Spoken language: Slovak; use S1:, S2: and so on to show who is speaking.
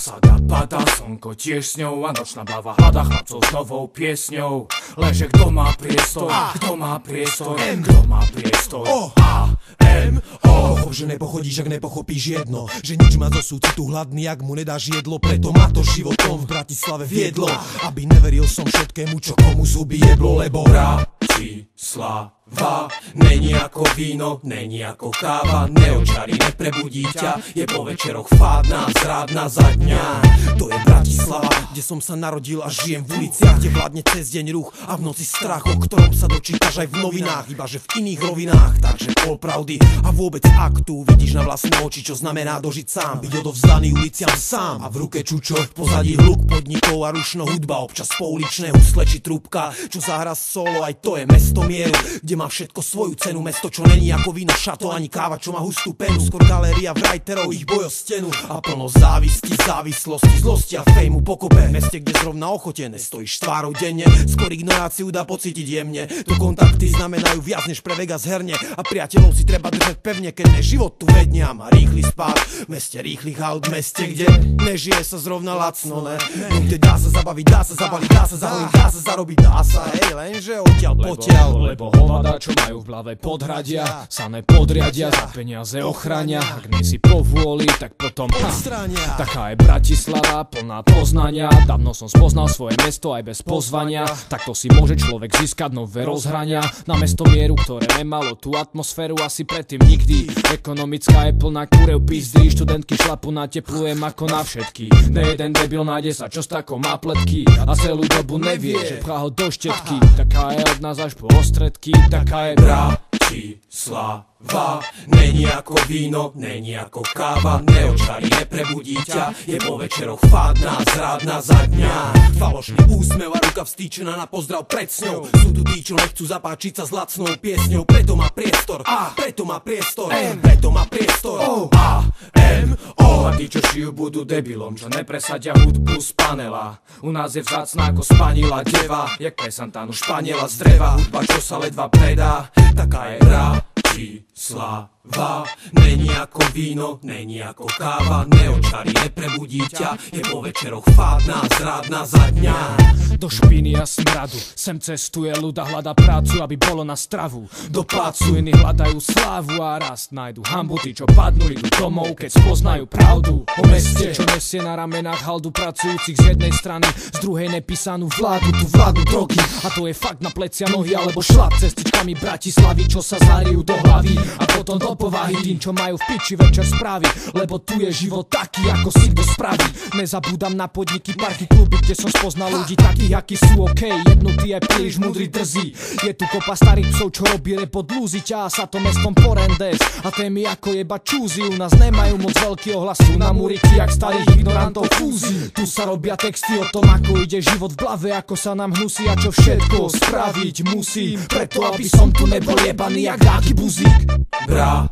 S1: Zasada pada, slnko tiež s ňou a nočná bava hľada chlapcov s novou piesňou. Leže kto má priestor, kto má priestor, kto má priestor.
S2: Že nepochodíš, ak nepochopíš jedno, že nič má zo súcitu hladný, ak mu nedáš jedlo. Preto ma to životom v Bratislave viedlo, aby neveril som všetkému, čo komu zuby jeblo. Lebo Bratislava není ako víno, není ako káva, neočarí, neprebudí ťa, je po večeroch fádna, zrádna za dňa. To je Bratislava, kde som sa narodil a žijem v uliciach, kde vládne cez deň ruch a v noci strach, o ktorom sa dočítaš aj v novinách, ibaže v iných rovinách. Takže pol pravdy a vôbec ak tu vidíš na vlastné oči, čo znamená dožiť sám, byť odovzdaný uliciam sám. A v ruke čučo, v pozadí hluk podnikov a rušno hudba, občas pouličné husle či trúbka, čo zahra solo. Aj to je mesto mieru, kde má všetko svoju cenu, mesto, čo není ako víno, šato ani káva, čo má hustú penu. Skôr galéria writerov, ich boj o stenu a plno závisti, závislosti, zlosti a fejmu pokope. Meste, kde zrovna ochotené stojíš tvárou denne, skôr ignoráciu dá pocítiť jemne. Tu kontakty znamenajú viac než pre Vegas herne a priateľov si treba držať pevne, keď ne život tu vedne a má rýchly spád. V meste rýchlych aut, v meste, kde nežije sa zrovna lacno, ne? No kde dá sa zabaviť, dá sa zabaliť, dá sa zaholiť, dá sa zarobiť, dá sa, hej, lenže odtiaľ potiaľ.
S1: Lebo hovada, čo majú v hlave podhradia, sa nepodriadia, za peniaze ochránia. Ak nie si povôli, tak potom
S2: odstránia.
S1: Taká je Bratislava, plná poznania. Dávno som spoznal svoje mesto aj bez pozvania. Takto si môže človek získať nové rozhrania. Na mesto mieru, ktoré nemalo tú atmosféru asi predtým nikdy. Ekonomická je plná kurev pizdy, študentky šlapu na teplujem ako na všetky. Nejeden debil nájde sa, čo s takou má pletky a celú dobu nevie, že pchá ho do štetky. Taká je od nás až po ostredky, taká je Bratislava.
S2: Není ako víno, není ako káva, neočarí, neprebudí ťa, je po večeroch fádna, zrádna za dňa. Falošný úsmev a ruka vstýčená na pozdrav pred sňou. Sú tu tí, čo nechcú zapáčiť sa s lacnou piesňou. Preto má priestor, preto má priestor, preto má priestor.
S1: A tí, čo žijú, budú debilom, čo nepresadia hudbu z panela. U nás je vzácna ako spanila deva, jak pre Santánu Španiela z dreva. Hudba, čo sa ledva predá, taká je Bratislava. Není ako víno, není ako káva, neočarí, neprebudí ťa, je po večeroch fádna, zrádna za dňa. Do špiny a smradu sem cestuje ľud a hľada prácu, aby bolo na stravu. Do plácu iní hľadajú slávu a rast, nájdu hanbu, tí, čo padnú, idú domov, keď spoznajú pravdu o meste, čo nesie na ramenách haldu pracujúcich z jednej strany, z druhej nepísanú vládu, tu vládu drogy. A to je fakt na plecia nohy alebo šlap cestičkami Bratislavy, čo sa zarijú do hlavy a potom do povahy tým, čo majú v piči večer správy. Lebo tu je život taký, ako si kto spraví. Nezabúdam na podniky, parky, kluby, kde som spoznal ľudí takých, akí sú okej, jednutí aj príliš múdri, drzí. Je tu kopa starých psov, čo robí repot lúzi, ťa sa to mestom porendes. A témy ako jeba čúzi u nás nemajú moc veľký ohlas, sú na múriky jak starých ignorantov fúzi. Tu sa robia texty o tom, ako ide život v hlave, ako sa nám hnusí a čo všetko spraviť musím, preto aby som tu nebol jebaný jak dáky buzík.
S2: Bratislava.